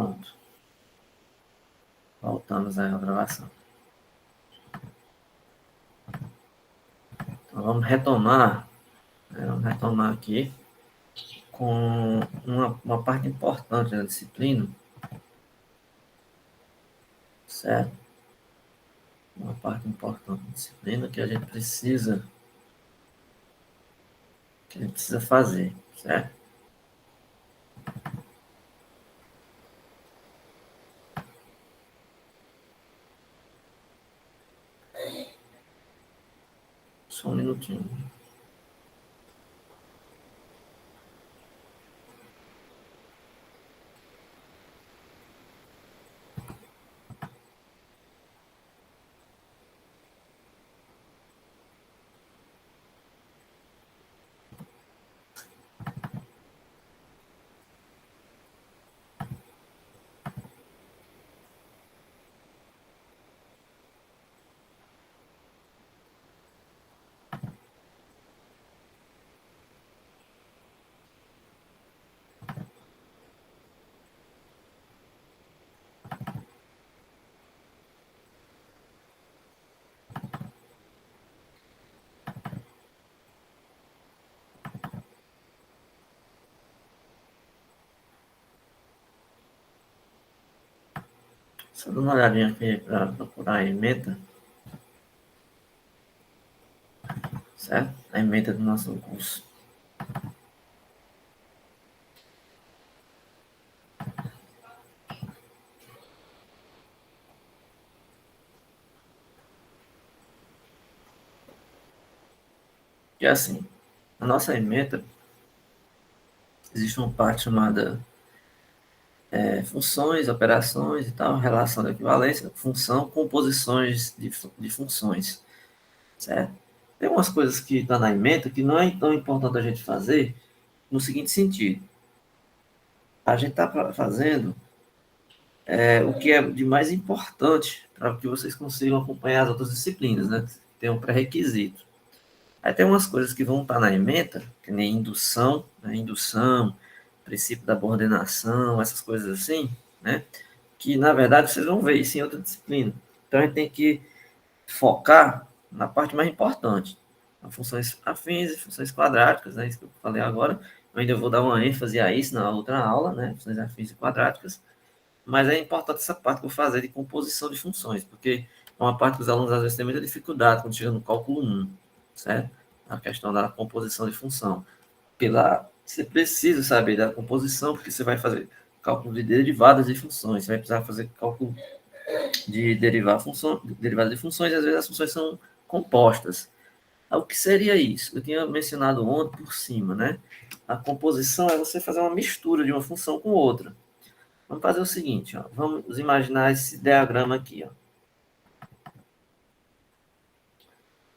Pronto. Voltamos aí à gravação. Então, vamos retomar aqui com uma parte importante da disciplina, certo? Uma parte importante da disciplina que a gente precisa fazer, certo? Só um minutinho. Só dando uma olhadinha aqui para procurar a ementa, certo? A ementa do nosso curso. E assim, a nossa ementa, existe uma parte chamada funções, operações e tal, relação de equivalência, função, composições de funções, certo? Tem umas coisas que estão na ementa que não é tão importante a gente fazer no seguinte sentido. A gente está fazendo o que é de mais importante para que vocês consigam acompanhar as outras disciplinas, né? Tem um pré-requisito. Aí tem umas coisas que vão estar na ementa, que nem indução, né? Indução, princípio da coordenação, essas coisas assim, né? Que na verdade vocês vão ver isso em outra disciplina. Então a gente tem que focar na parte mais importante, as funções afins e funções quadráticas, né? Isso que eu falei agora. Eu ainda vou dar uma ênfase a isso na outra aula, né? Funções afins e quadráticas. Mas é importante essa parte que eu vou fazer de composição de funções, porque é uma parte que os alunos às vezes têm muita dificuldade quando chega no cálculo 1, certo? A questão da composição de função. Você precisa saber da composição, porque você vai fazer cálculo de derivadas de funções, você vai precisar fazer cálculo de derivada de funções, e às vezes as funções são compostas. O que seria isso? Eu tinha mencionado ontem por cima, né? A composição é você fazer uma mistura de uma função com outra. Vamos fazer o seguinte, ó. Vamos imaginar esse diagrama aqui, ó.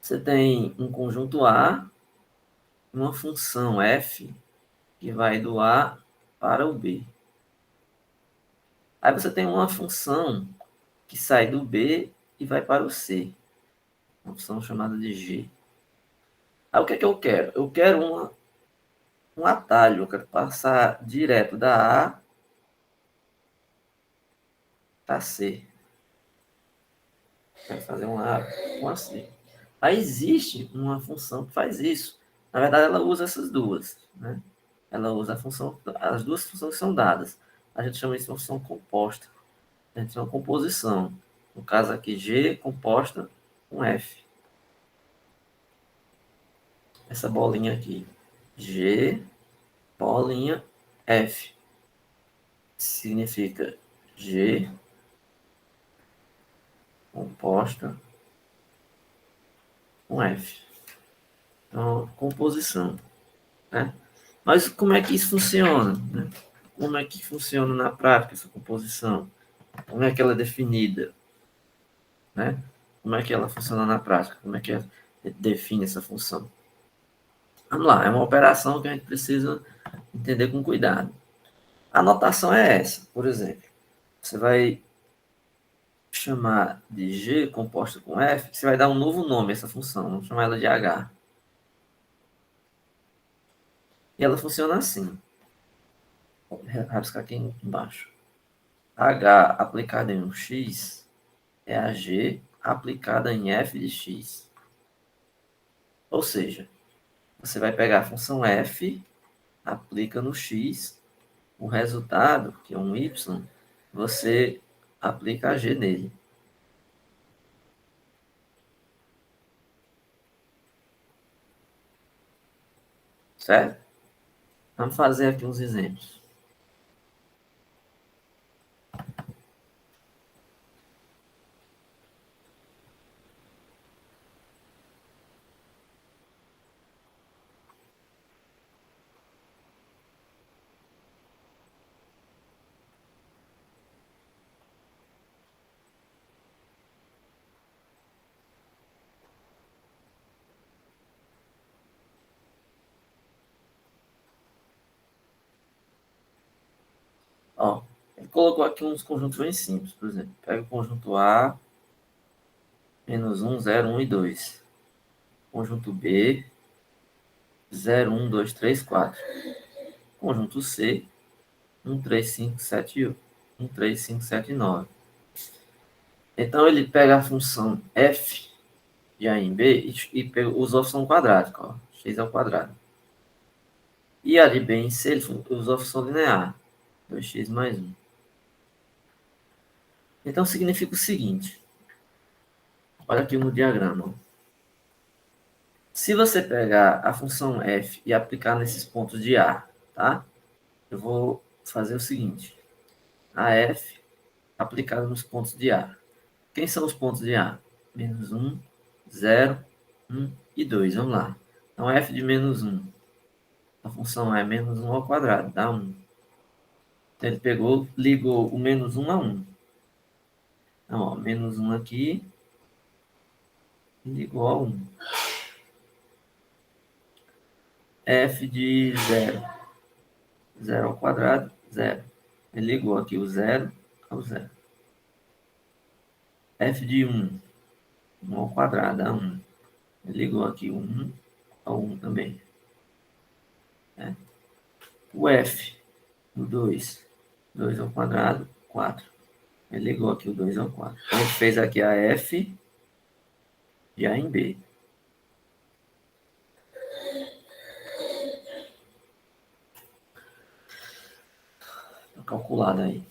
Você tem um conjunto A, uma função f, que vai do A para o B. Aí você tem uma função que sai do B e vai para o C. Uma função chamada de G. Aí o que é que eu quero? Eu quero um atalho, eu quero passar direto da A para C. Quero fazer um A com a C. Aí existe uma função que faz isso. Na verdade, ela usa essas duas, né? Ela usa as duas funções que são dadas. A gente chama isso de função composta. A gente chama composição. No caso aqui, G composta com F. Essa bolinha aqui. G, bolinha, F. Significa G composta com F. Então, composição, né? Mas como é que isso funciona, né? Como é que funciona na prática essa composição? Como é que ela é definida, né? Como é que ela funciona na prática? Como é que define essa função? Vamos lá, é uma operação que a gente precisa entender com cuidado. A notação é essa, por exemplo. Você vai chamar de G composta com F, você vai dar um novo nome a essa função, vamos chamar ela de H. E ela funciona assim. Vou rabiscar aqui embaixo. H aplicada em um x é a G aplicada em f de x. Ou seja, você vai pegar a função f, aplica no x, o resultado, que é um y, você aplica a G nele. Certo? Vamos fazer aqui uns exemplos. Ó, ele colocou aqui uns conjuntos bem simples, por exemplo. Pega o conjunto A, menos 1, 0, 1 e 2. Conjunto B, 0, 1, 2, 3, 4. Conjunto C, 1, 3, 5, 7, 1, 3, 5, 7 e 9. Então, ele pega a função f de A em B e usou a função quadrática, ó, x ao quadrado. E a de B em C, ele usou a função linear, 2x mais 1. Então, significa o seguinte, olha aqui no diagrama. Se você pegar a função f e aplicar nesses pontos de A, tá? Eu vou fazer o seguinte, a f aplicada nos pontos de A. Quem são os pontos de A? Menos 1, 0, 1 e 2. Vamos lá. Então, f de menos 1. A função é menos 1 ao quadrado, dá 1. Então, ele pegou, ligou o menos 1 a 1. Então, ó, menos 1 aqui e ligou a 1. F de 0. 0 ao quadrado, 0. Ele ligou aqui o 0 ao 0. F de 1. 1 ao quadrado dá 1. Ele ligou aqui o 1 ao 1 também. Né? O F do 2. 2 ao quadrado, 4. Ele ligou aqui o 2 ao 4. Então, a gente fez aqui a F de A em B. Tá calculado aí.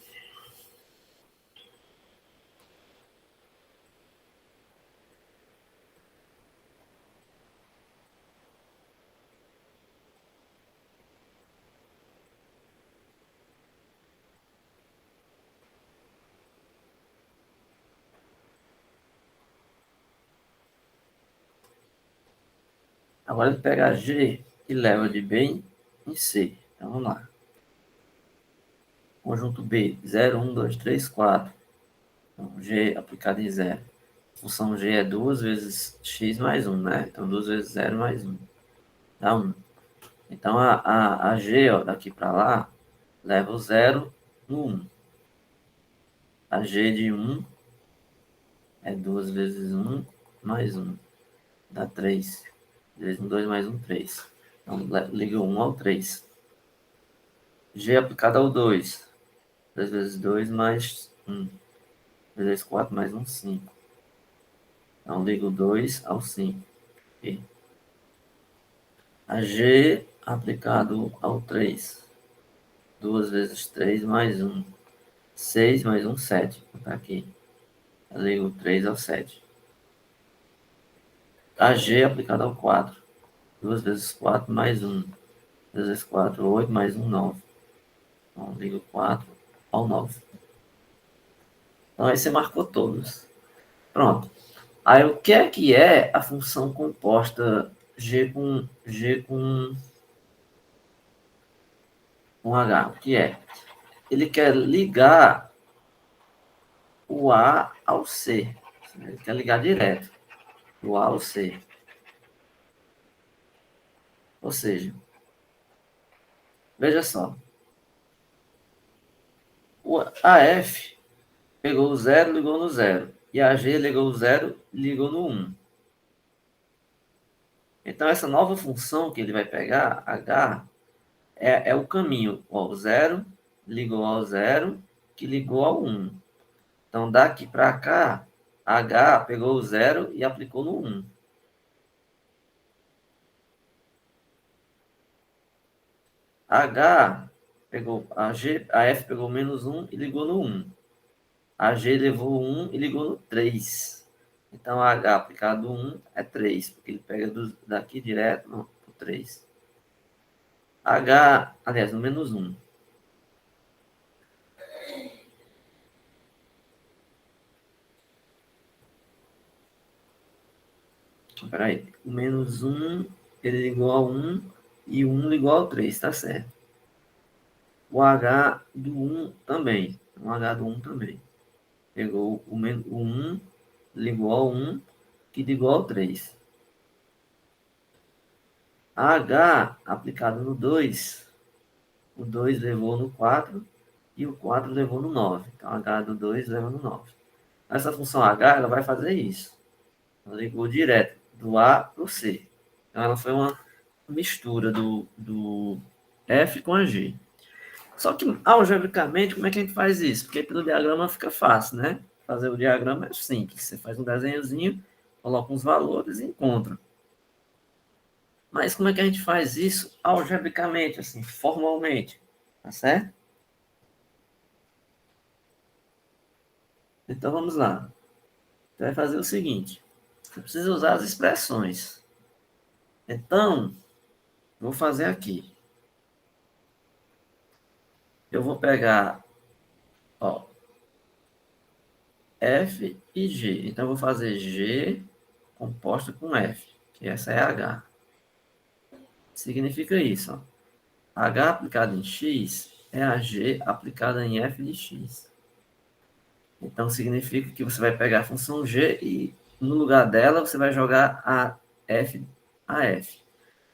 Agora ele pega a G e leva de B em C. Então vamos lá. Conjunto B, 0, 1, 2, 3, 4. Então, G aplicado em 0. Função G é 2 vezes x mais 1, né? Então 2 vezes 0 mais 1. Dá 1. Então a G, ó, daqui para lá, leva o 0 no 1. A G de 1 é 2 vezes 1 mais 1. Dá 3. 2 no 2 mais 1, 3. Então liga o 1 ao 3. G aplicado ao 2. 2 vezes 2 mais 1. 2 vezes 4 mais 1, 5. Então liga o 2 ao 5. Okay. A G aplicado ao 3. 2 vezes 3 mais 1. 6 mais 1, 7. Vou botar aqui. Eu ligo o 3 ao 7. A G aplicado ao 4. 2 vezes 4 mais 1. 2 vezes 4, 8 mais 1, 9. Então ligo 4 ao 9. Então aí você marcou todos. Pronto. Aí o que é a função composta G com H? O que é? Ele quer ligar o A ao C. Ele quer ligar direto o A ao C. Ou seja, veja só. A F pegou o 0, ligou no 0. E a G ligou o 0, ligou no 1. Então, essa nova função que ele vai pegar, H, é o caminho. Ó, o 0 ligou ao 0 que ligou ao 1. Então, daqui para cá, H pegou o 0 e aplicou no 1. H pegou a F pegou menos 1 e ligou no 1. A G levou 1 e ligou no 3. Então, H aplicado no 1 é 3, porque ele pega daqui direto no 3. H, aliás, no menos 1. Espera aí. O menos 1, ele ligou ao 1 e o 1 ligou ao 3, tá certo. O H do 1 também. O H do 1 também. Pegou o 1, ligou ao 1, que ligou ao 3. H aplicado no 2, o 2 levou no 4 e o 4 levou no 9. Então, H do 2 leva no 9. Essa função H, ela vai fazer isso. Ela ligou direto do A para o C. Então, ela foi uma mistura do F com a G. Só que, algebricamente, como é que a gente faz isso? Porque pelo diagrama fica fácil, né? Fazer o diagrama é simples. Você faz um desenhozinho, coloca uns valores e encontra. Mas como é que a gente faz isso algebricamente, assim, formalmente? Tá certo? Então, vamos lá. Você vai fazer o seguinte. Você precisa usar as expressões. Então, vou fazer aqui. Eu vou pegar, ó, F e G. Então, eu vou fazer G composta com F, que essa é H. Significa isso, ó. H aplicado em X é a G aplicada em F de X. Então, significa que você vai pegar a função G e, no lugar dela, você vai jogar a F.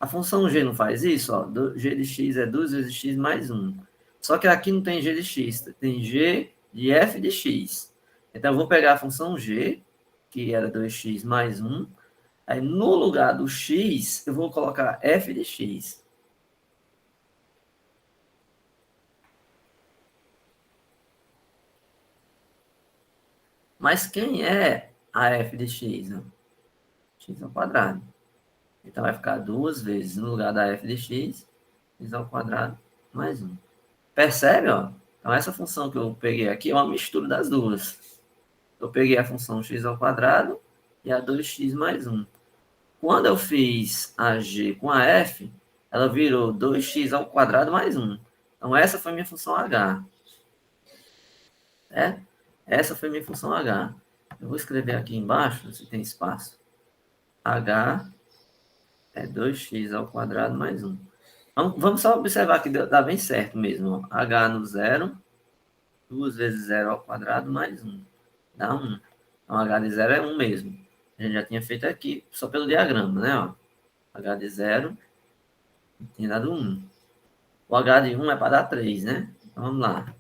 A função G não faz isso, ó. G de X é 2 vezes X mais 1. Só que aqui não tem G de X, tem G de F de X. Então, eu vou pegar a função G, que era 2x mais 1. Aí, no lugar do X, eu vou colocar F de X. Mas quem é a f de x? Né? X ao quadrado. Então vai ficar 2 vezes no lugar da f de x, x ao quadrado mais 1. Percebe? Ó? Então essa função que eu peguei aqui é uma mistura das duas. Eu peguei a função x ao quadrado e a 2x mais 1. Quando eu fiz a g com a f, ela virou 2x ao quadrado mais 1. Então essa foi minha função h. É? Essa foi minha função h. Eu vou escrever aqui embaixo, se tem espaço. H é 2x ao quadrado mais 1. Vamos só observar que dá bem certo mesmo. Ó. H no zero, 2 vezes 0 ao quadrado mais 1. Dá 1. Então, H de 0 é 1 mesmo. A gente já tinha feito aqui, só pelo diagrama, né? Ó. H de 0 tinha dado 1. O H de 1 é para dar 3, né? Então, vamos lá.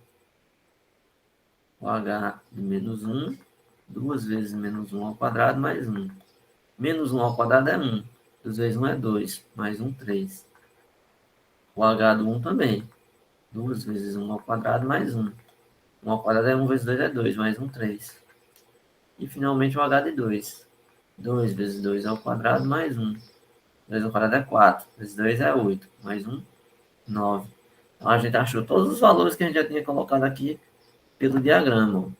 O H de menos 1, 2 vezes menos 1 ao quadrado mais 1. Menos 1 ao quadrado é 1. 2 vezes 1 é 2. Mais 1, 3. O H do 1 também. 2 vezes 1 ao quadrado mais 1. 1 ao quadrado é 1 vezes 2 é 2. Mais 1, 3. E finalmente o H de 2. 2 vezes 2 ao quadrado mais 1. 2 ao quadrado é 4. Vezes 2 é 8. Mais 1, 9. Então a gente achou todos os valores que a gente já tinha colocado aqui pelo diagrama.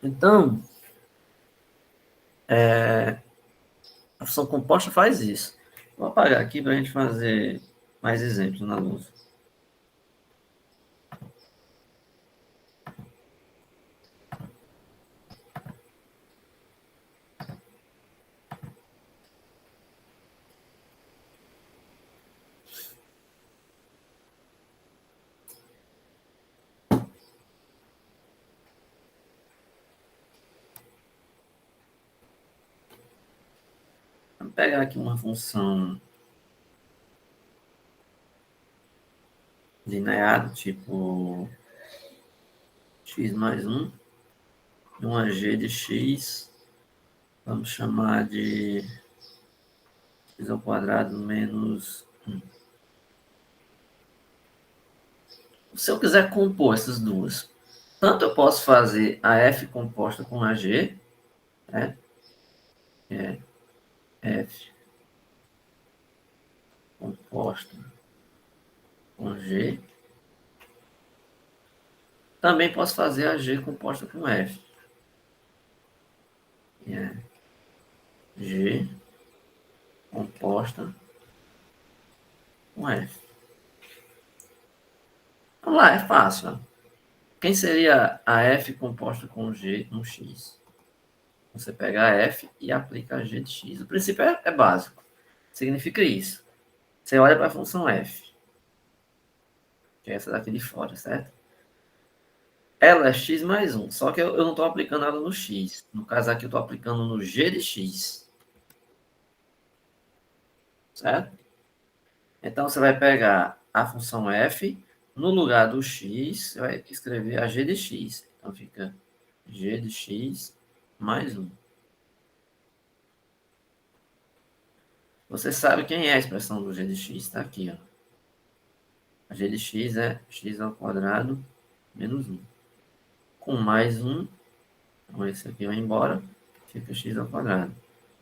Então, a função composta faz isso. Vou apagar aqui para a gente fazer mais exemplos na luz. Vou pegar aqui uma função linear, tipo x mais 1, uma g de x, vamos chamar de x ao quadrado menos 1. Se eu quiser compor essas duas, tanto eu posso fazer a f composta com a g, né? É f composta com g. Também posso fazer a g composta com f. É g composta com f. Vamos lá, é fácil. Ó. Quem seria a f composta com g no x? Você pega a f e aplica a g de x. O princípio é básico. Significa isso. Você olha para a função f, que é essa daqui de fora, certo? Ela é x mais 1, só que eu não estou aplicando ela no x. No caso aqui, eu estou aplicando no g de x. Certo? Então, você vai pegar a função f, no lugar do x, você vai escrever a g de x. Então, fica g de x mais 1. Você sabe quem é a expressão do g de x? Está aqui, ó. A g de x é x ao quadrado menos 1. Com mais 1, então esse aqui vai embora, fica x ao quadrado.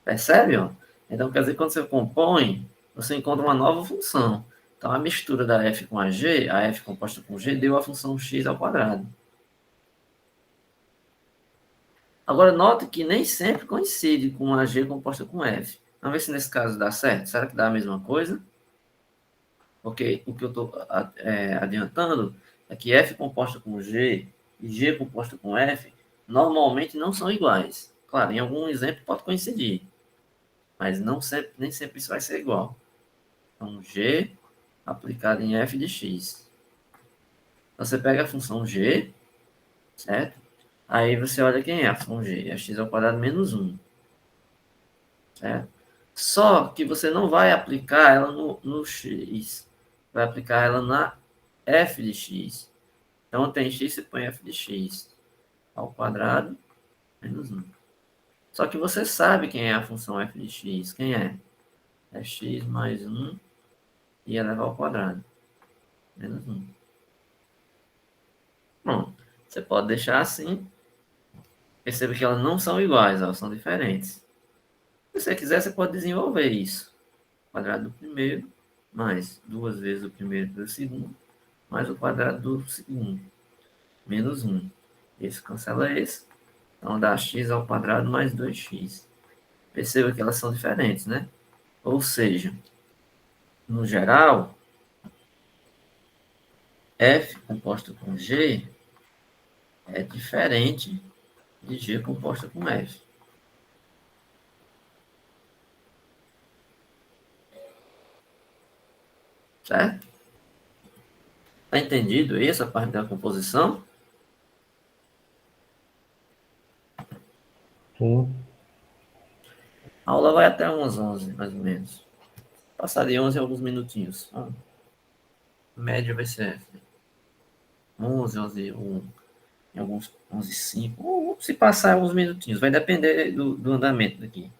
Percebe, ó? Então, quer dizer que quando você compõe, você encontra uma nova função. Então, a mistura da f com a f composta com g, deu a função x ao quadrado. Agora, note que nem sempre coincide com a g composta com f. Vamos ver se nesse caso dá certo. Será que dá a mesma coisa? Porque o que eu estou adiantando é que f composta com g e g composta com f normalmente não são iguais. Claro, em algum exemplo pode coincidir, mas não sempre, nem sempre isso vai ser igual. Então, g aplicado em f de x. Você pega a função g, certo? Aí você olha quem é a função g, é x ao quadrado menos 1. Certo? Só que você não vai aplicar ela no x, vai aplicar ela na f de x. Então, tem x, você põe f de x ao quadrado menos 1. Só que você sabe quem é a função f de x. Quem é? É x mais 1 e elevado ao quadrado. Menos 1. Bom, você pode deixar assim. Perceba que elas não são iguais, elas são diferentes. Se você quiser, você pode desenvolver isso. Quadrado do primeiro, mais duas vezes o primeiro pelo segundo, mais o quadrado do segundo, menos 1. Esse cancela esse. Então dá x ao quadrado mais 2x. Perceba que elas são diferentes, né? Ou seja, no geral, f composta com g é diferente de g composta com f. Certo? Está entendido aí essa parte da composição? Sim. A aula vai até umas 11, mais ou menos. Passar de 11 alguns minutinhos. A média vai ser 11, 11, 1, em alguns 11, 5. Ou se passar alguns minutinhos. Vai depender do andamento daqui.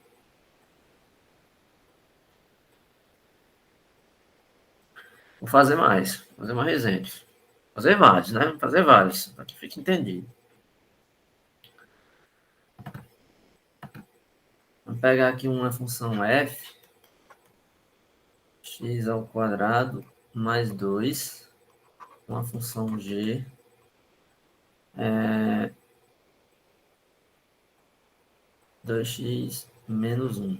Vou fazer mais. Fazer mais recente. Fazer vários, né? Fazer vários. Para que fique entendido. Vamos pegar aqui uma função f. X ao quadrado mais 2. Uma função g. 2x menos 1.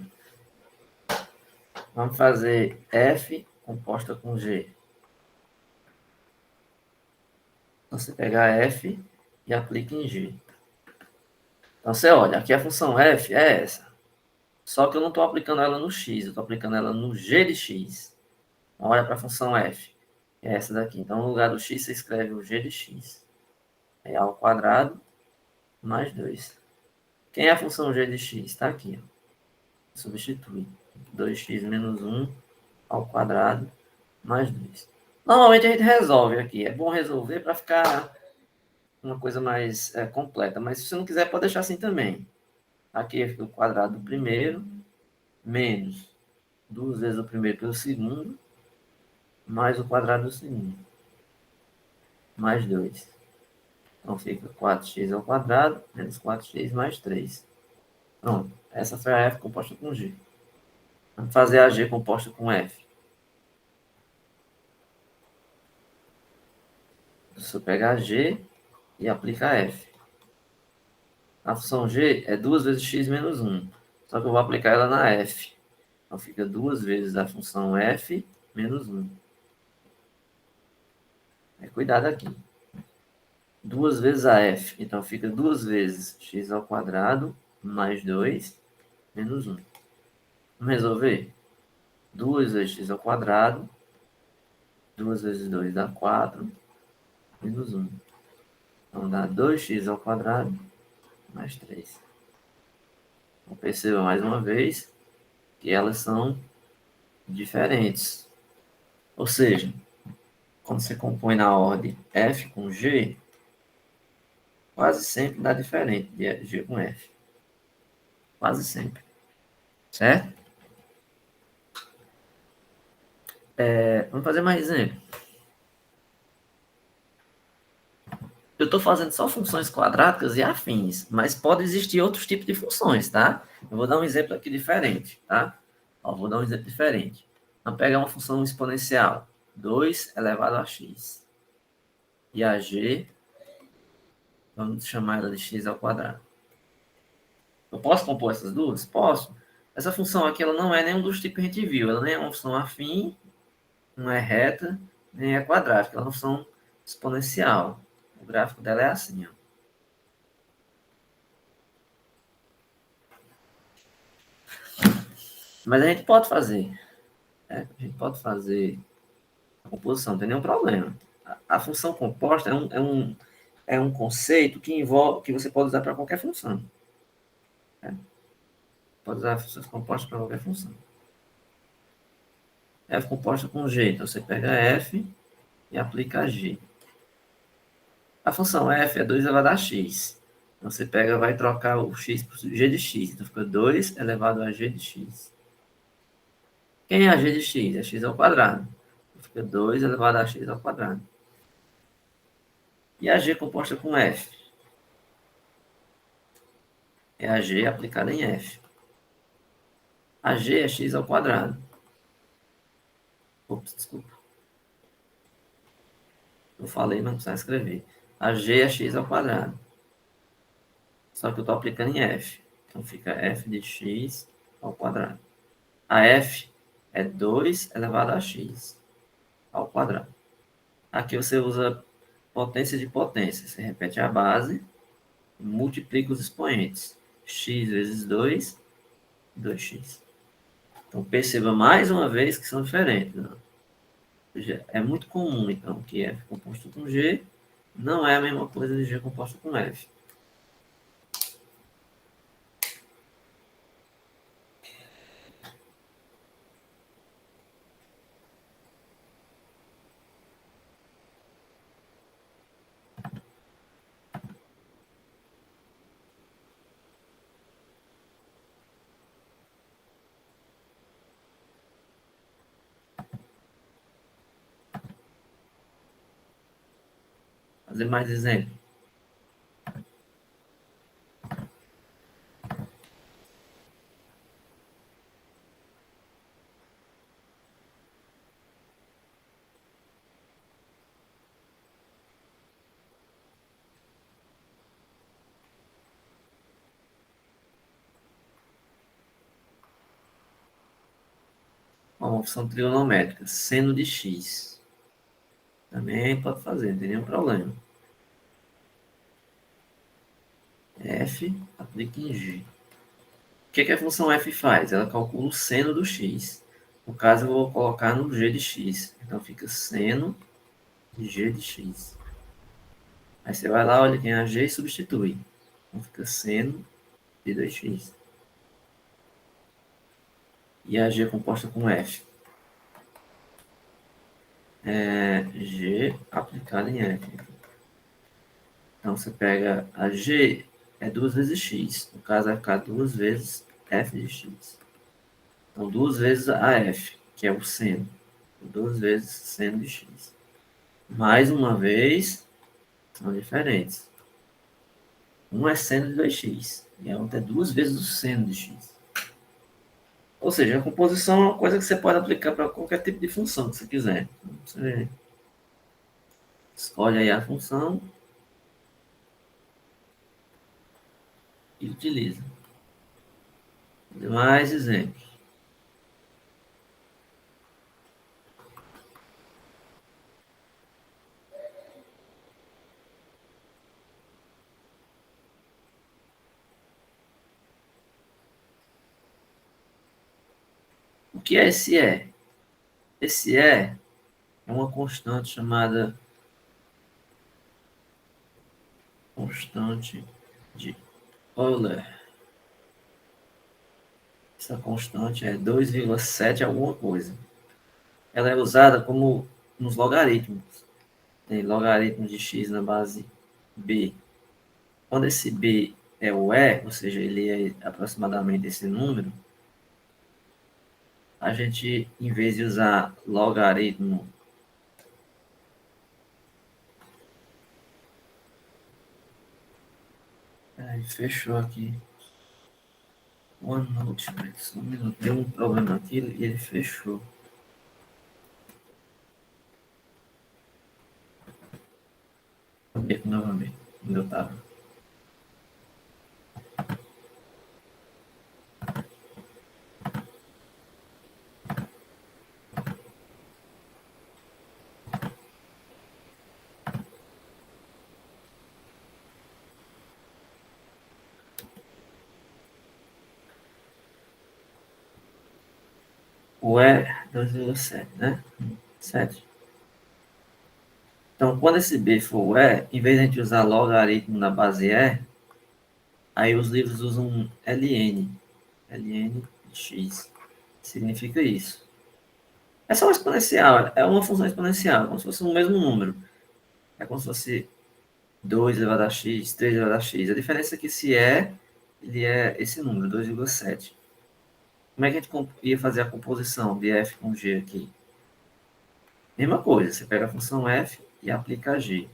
Vamos fazer f composta com g. Você pega f e aplica em g. Então você olha, aqui a função f é essa. Só que eu não estou aplicando ela no x, eu estou aplicando ela no g de x. Então, olha para a função f, que é essa daqui. Então, no lugar do x, você escreve o g de x. É ao quadrado mais 2. Quem é a função g de x? Está aqui. Ó. Substitui. 2x menos 1 ao quadrado mais 2. Normalmente a gente resolve aqui. É bom resolver para ficar uma coisa mais completa. Mas se você não quiser, pode deixar assim também. Aqui fica o quadrado do primeiro, menos 2 vezes o primeiro pelo segundo, mais o quadrado do segundo, mais 2. Então fica 4x ao quadrado, menos 4x mais 3. Pronto. Essa foi a F composta com G. Vamos fazer a G composta com F. Você pega a G e aplica a F. A função G é 2 vezes x menos 1. Só que eu vou aplicar ela na F. Então fica 2 vezes a função F menos 1. Cuidado aqui. 2 vezes a F. Então fica 2 vezes x ao quadrado mais 2 menos 1. Vamos resolver? 2 vezes x ao quadrado. 2 vezes 2 dá 4 menos 1. Então dá 2x ao quadrado mais 3. Então perceba mais uma vez que elas são diferentes. Ou seja, quando você compõe na ordem F com G, quase sempre dá diferente de G com F. Quase sempre. Certo? Vamos fazer mais exemplo. Eu estou fazendo só funções quadráticas e afins, mas pode existir outros tipos de funções, tá? Eu vou dar um exemplo aqui diferente, tá? Vou dar um exemplo diferente. Vamos pegar uma função exponencial, 2 elevado a x. E a g, vamos chamar ela de x ao quadrado. Eu posso compor essas duas? Posso. Essa função aqui, ela não é nenhum dos tipos que a gente viu. Ela nem é uma função afim, não é reta, nem é quadrática. Ela é uma função exponencial. O gráfico dela é assim, ó. Mas a gente pode fazer. A gente pode fazer a composição, não tem nenhum problema. A função composta é um conceito que envolve, que você pode usar para qualquer função. Pode usar funções compostas para qualquer função. F composta com G. Então você pega F e aplica G. A função F é 2 elevado a x. Então você pega, vai trocar o x por g de x. Então fica 2 elevado a g de x. Quem é a g de x? É x ao quadrado. Então fica 2 elevado a x ao quadrado. E a g composta com F? É a g aplicada em F. A g é x ao quadrado. Ops, desculpa. Eu falei, mas não precisa escrever. A g é x ao quadrado. Só que eu estou aplicando em F. Então fica f de x ao quadrado. A f é 2 elevado a x ao quadrado. Aqui você usa potência de potência. Você repete a base, multiplica os expoentes. X vezes 2, 2x. Então perceba mais uma vez que são diferentes. Né? Ou seja, é muito comum, então, que F composto com G não é a mesma coisa de G composto com F. Fazer mais exemplo. Uma função trigonométrica, seno de x. Também pode fazer, não tem nenhum problema. F aplica em G. O que a função f faz? Ela calcula o seno do x. No caso, eu vou colocar no g de x. Então, fica seno de g de x. Aí você vai lá, olha quem é a g e substitui. Então, fica seno de 2x. E a g composta com f. G aplicado em F. Então, você pega a G, é 2 vezes X. No caso, vai ficar 2 vezes F de X. Então, 2 vezes a F, que é o seno. 2 vezes seno de X. Mais uma vez, são diferentes. Um é seno de 2x. E a outra é 2 vezes o seno de x. Ou seja, a composição é uma coisa que você pode aplicar para qualquer tipo de função que você quiser. Então, você escolhe aí a função e utiliza. Mais exemplos. O que é esse E? Esse E é uma constante chamada constante de Euler. Essa constante é 2,7 alguma coisa. Ela é usada como nos logaritmos. Tem logaritmo de x na base b. Quando esse b é o E, ou seja, ele é aproximadamente esse número, a gente, em vez de usar logaritmo, fechou aqui. OneNote, só um minuto. Deu um problema aqui e ele fechou. Novamente, onde eu estava. O E 2,7, né? 7. Então, quando esse B for o E, em vez de a gente usar logaritmo na base E, aí os livros usam ln. ln de x. Significa isso. É só uma exponencial, é uma função exponencial, como se fosse o mesmo número. É como se fosse 2 elevado a x, 3 elevado a x. A diferença é que se é, ele é esse número, 2,7. Como é que a gente ia fazer a composição de f com g aqui? Mesma coisa, você pega a função f e aplica a g.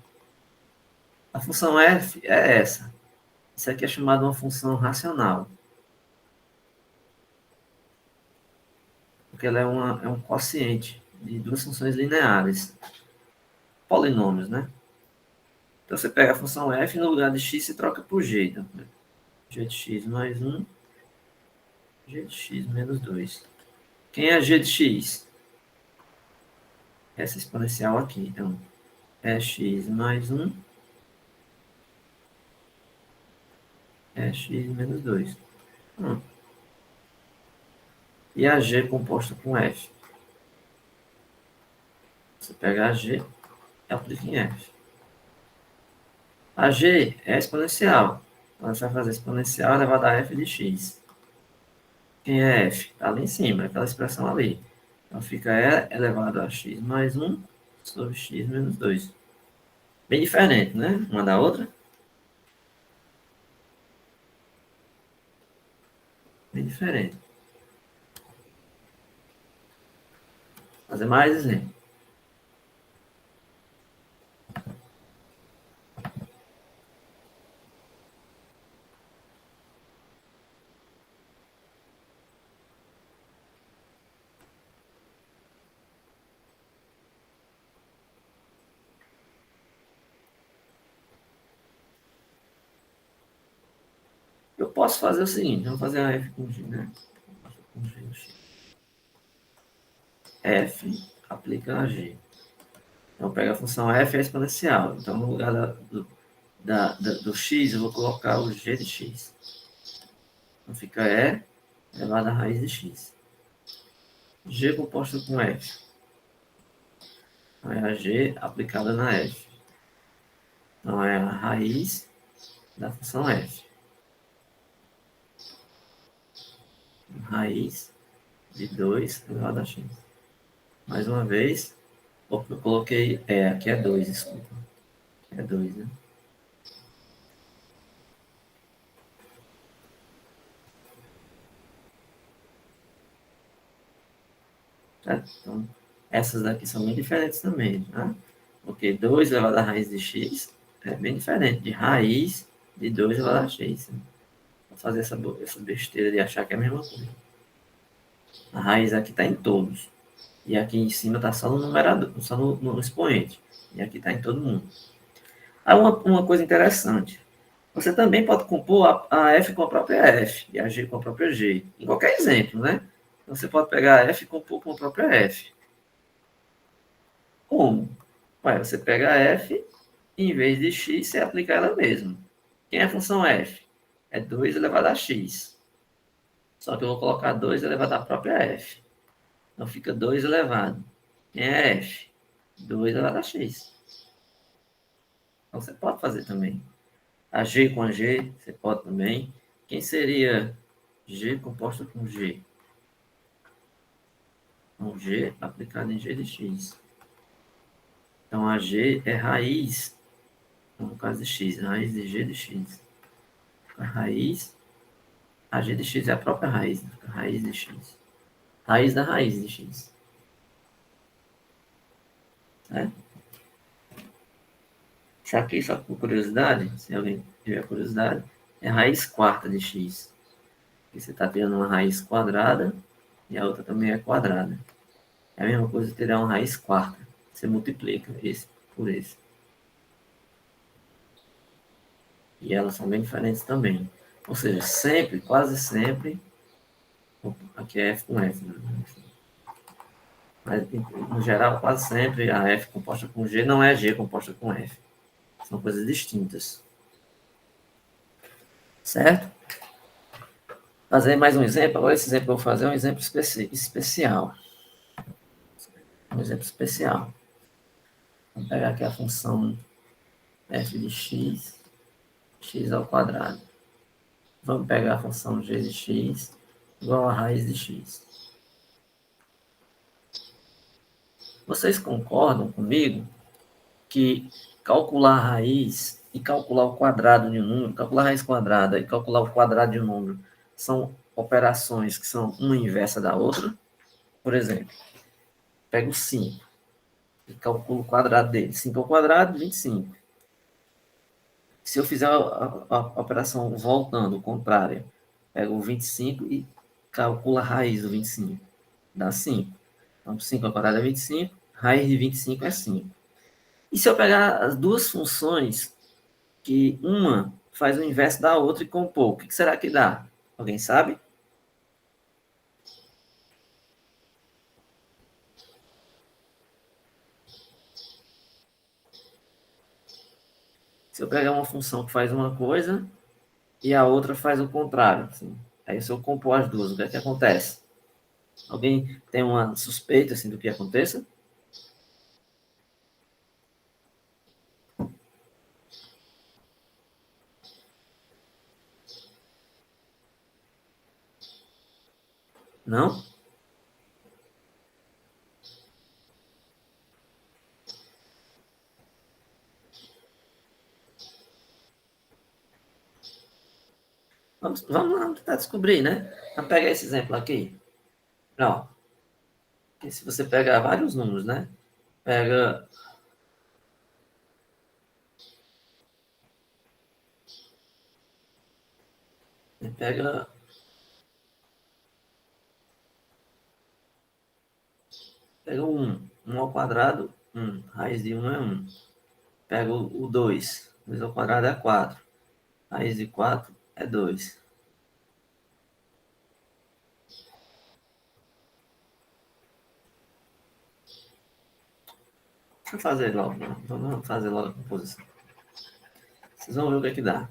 A função f é essa. Isso aqui é chamado uma função racional. Porque ela é um quociente de duas funções lineares. Polinômios, né? Então você pega a função f e no lugar de x se troca por g. Então, g de x mais 1, g de x menos 2. Quem é g de x? Essa exponencial aqui. Então, é x mais 1, é x menos 2. E a g composta com f. Você pega a g e aplica em f. A g é exponencial. Então, você vai fazer exponencial elevado a f de x. Quem é f? Está ali em cima, aquela expressão ali. Então fica E elevado a x mais 1 sobre x menos 2. Bem diferente, né? Uma da outra. Bem diferente. Vou fazer mais exemplo. Eu posso fazer o seguinte, vamos fazer a f com g, né? Com g, f aplica a g. Então pega a função f é exponencial. Então no lugar do x eu vou colocar o g de x. Então fica E elevado a raiz de x. G composta com f. Então é a g aplicada na f. Então é a raiz da função f. Raiz de 2 elevado a x. Mais uma vez, Opa, eu coloquei, aqui é 2, desculpa. É 2, né? Tá? Então, essas daqui são bem diferentes também, tá? Porque 2 elevado à raiz de x é bem diferente de raiz de 2 elevado a x. Né? Vou fazer essa besteira de achar que é a mesma coisa. A raiz aqui está em todos. E aqui em cima está só no numerador, só no expoente. E aqui está em todo mundo. Aí uma coisa interessante. Você também pode compor a F com a própria F e a G com a própria G. Em qualquer exemplo, né? Então, você pode pegar a F e compor com a própria F. Como? Ué, você pega a F e em vez de x, você aplica ela mesma. Quem é a função F? É 2 elevado a x. Só que eu vou colocar 2 elevado à própria F. Então fica 2 elevado. Quem é F? 2 elevado a x. Então você pode fazer também. A G com a G, você pode também. Quem seria G composta com G? Então, G aplicado em G de x. Então, a G é raiz, no caso de x, raiz de G de x. A raiz, a G de x é a própria raiz, né? Raiz de x. Raiz da raiz de x. Né? Isso aqui, só por curiosidade, se alguém tiver curiosidade, é a raiz quarta de x. E você está tendo uma raiz quadrada e a outra também é quadrada. É a mesma coisa que terá uma raiz quarta. Você multiplica esse por esse. E elas são bem diferentes também. Ou seja, sempre, quase sempre, aqui é F com F, né? Mas, no geral, quase sempre a F composta com G não é G composta com F. São coisas distintas. Certo? Fazer mais um exemplo. Agora, esse exemplo que eu vou fazer é um exemplo especial. Um exemplo especial. Vamos pegar aqui a função f de x, x ao quadrado. Vamos pegar a função g de x igual a raiz de x. Vocês concordam comigo que calcular a raiz e calcular o quadrado de um número, calcular a raiz quadrada e calcular o quadrado de um número são operações que são uma inversa da outra? Por exemplo, pego 5 e calculo o quadrado dele. 5 ao quadrado, 25. Se eu fizer a operação voltando, contrária, pego o 25 e calculo a raiz do 25. Dá 5. Então, 5 ao quadrado é 25, raiz de 25 é 5. E se eu pegar as duas funções, que uma faz o inverso da outra e compor, o que será que dá? Alguém sabe? Se eu pegar uma função que faz uma coisa e a outra faz o contrário, assim, aí se eu compor as duas, o que é que acontece? Alguém tem uma suspeita assim, do que aconteça? Não? Vamos lá tentar descobrir, né? Vamos pegar esse exemplo aqui. Ó, se você pegar vários números, né? Pega, pega, pega o 1. 1 ao quadrado, 1. Raiz de 1 é 1. Pega o 2. 2 ao quadrado é 4. Raiz de 4 é 2. Deixa eu fazer logo. Vamos fazer logo a composição. Vocês vão ver o que é que dá.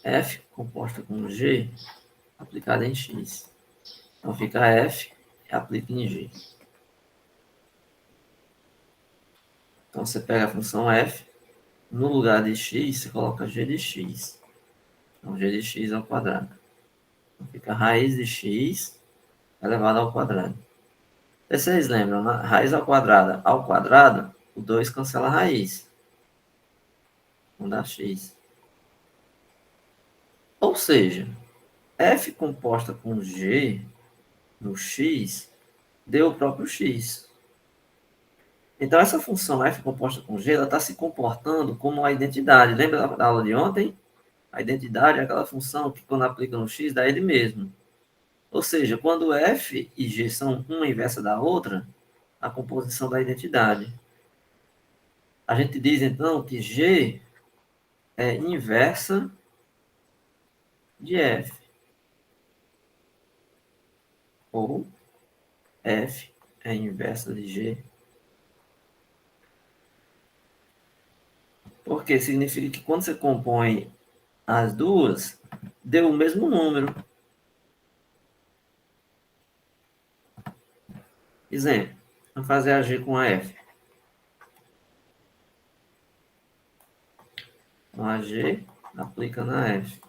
F composta com G aplicada em X. Então fica F e aplica em G. Então você pega a função F, no lugar de X, você coloca G de X. Então G de X ao quadrado. Então fica raiz de X elevado ao quadrado. Vocês lembram, né? Raiz ao quadrado, o 2 cancela a raiz. Não dá x. Ou seja, f composta com g no x deu o próprio x. Então, essa função f composta com g, ela está se comportando como a identidade. Lembra da aula de ontem? A identidade é aquela função que, quando aplica no x, dá ele mesmo. Ou seja, quando f e g são uma inversa da outra, a composição da identidade. A gente diz, então, que g é inversa de f. Ou f é inversa de g. Porque significa que quando você compõe as duas, deu o mesmo número. Exemplo, vamos fazer a G com a F. Então, a G aplica na F.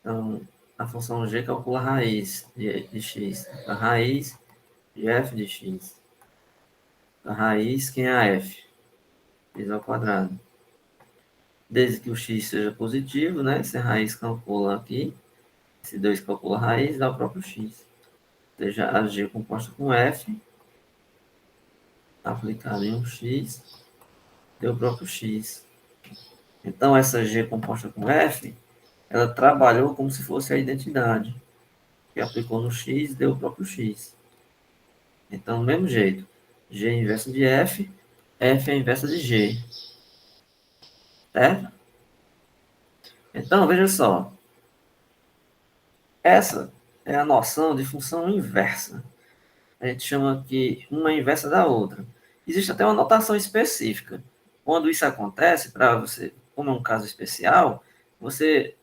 Então, a função G calcula a raiz de x. A raiz de f de x. A raiz, quem é a f? X ao quadrado. Desde que o x seja positivo, né? Se a raiz calcula aqui, se 2 calcula a raiz, dá o próprio x. Ou seja, a G composta com f, aplicada em um x, deu o próprio x. Então, essa G composta com f, ela trabalhou como se fosse a identidade. Que aplicou no x, deu o próprio x. Então, do mesmo jeito, g é inversa de f, f é inversa de g. Certo? Então, veja só. Essa é a noção de função inversa. A gente chama que uma é inversa da outra. Existe até uma notação específica. Quando isso acontece, para você, como é um caso especial, você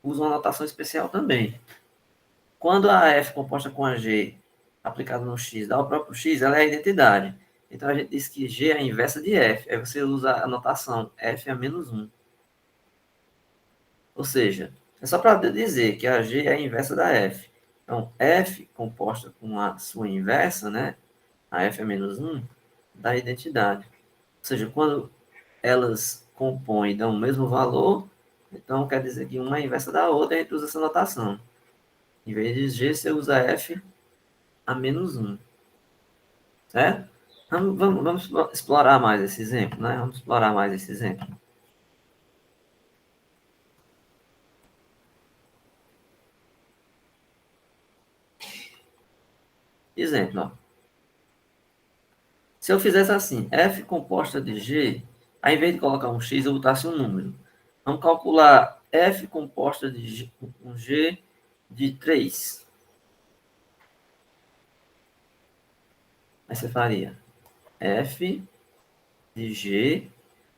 usa uma notação especial também. Quando a f composta com a g aplicada no x dá o próprio x, ela é a identidade. Então a gente diz que g é a inversa de f. Aí você usa a notação f a menos 1. Ou seja, é só para dizer que a g é a inversa da f. Então, f composta com a sua inversa, né? A f é menos 1, dá a identidade. Ou seja, quando elas compõem e dão o mesmo valor, então quer dizer que uma é inversa da outra, e a gente usa essa notação. Em vez de g, você usa f a menos 1. Certo? Vamos explorar mais esse exemplo, né? Vamos explorar mais esse exemplo. Exemplo, ó. Se eu fizesse assim, f composta de g, ao invés de colocar um x, eu botasse um número. Vamos calcular f composta de g, um g de 3. Aí você faria f de g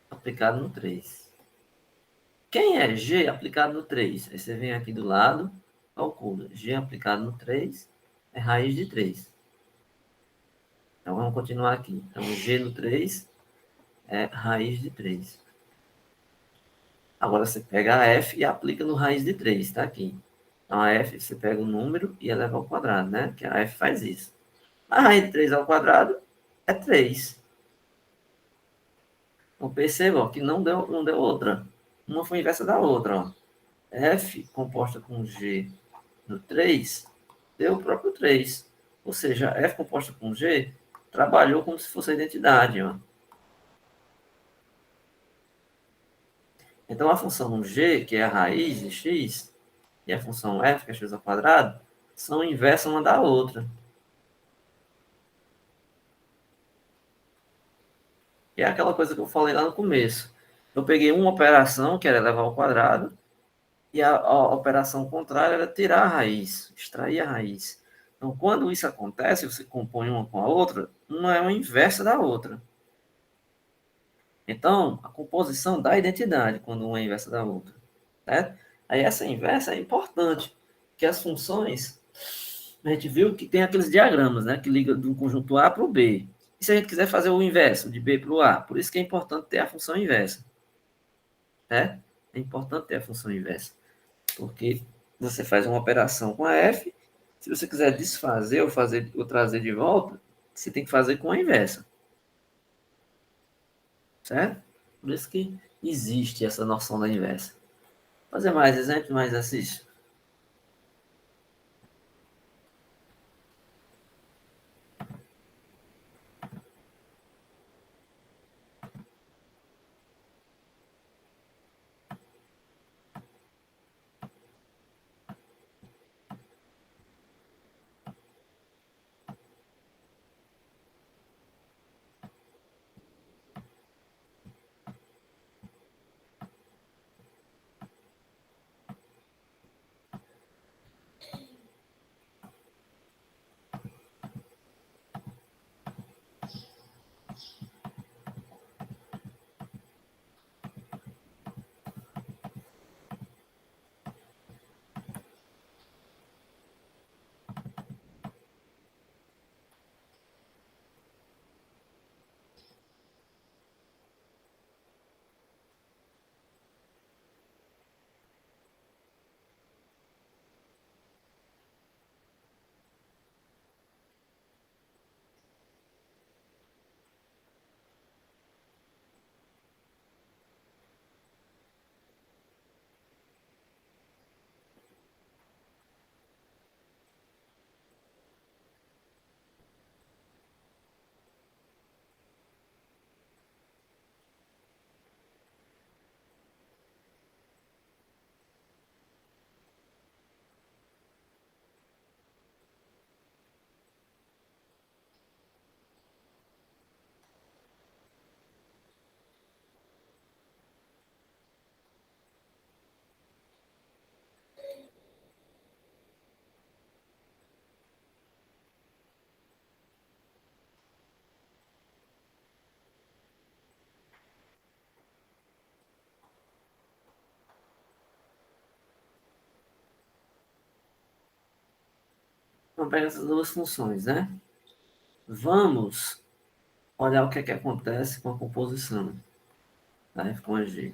aplicado no 3. Quem é g aplicado no 3? Aí você vem aqui do lado, calcula. G aplicado no 3 é raiz de 3. Então, vamos continuar aqui. Então, g no 3 é raiz de 3. Agora, você pega a f e aplica no raiz de 3, tá aqui. Então, a f, você pega o número e eleva ao quadrado, né? Que a f faz isso. A raiz de 3 ao quadrado é 3. Então, perceba ó, que não deu outra. Uma foi inversa da outra. Ó. F composta com g no 3 deu o próprio 3. Ou seja, f composta com g trabalhou como se fosse a identidade. Ó. Então, a função g, que é a raiz de x, e a função f, que é x ao quadrado, são inversas uma da outra. E é aquela coisa que eu falei lá no começo. Eu peguei uma operação, que era elevar ao quadrado, e a operação contrária era tirar a raiz, extrair a raiz. Então, quando isso acontece, você compõe uma com a outra, uma é uma inversa da outra. Então, a composição dá identidade quando uma é inversa da outra. Certo? Aí essa inversa é importante, que as funções, a gente viu que tem aqueles diagramas, né, que liga do conjunto A para o B. E se a gente quiser fazer o inverso, de B para o A? Por isso que é importante ter a função inversa. Né? É importante ter a função inversa. Porque você faz uma operação com a f Se você quiser desfazer ou fazer ou trazer de volta, você tem que fazer com a inversa, certo? Por isso que existe essa noção da inversa. Fazer mais exemplos, mais exercício. Vamos pegar essas duas funções, né? Vamos olhar o que é que acontece com a composição da f com a g.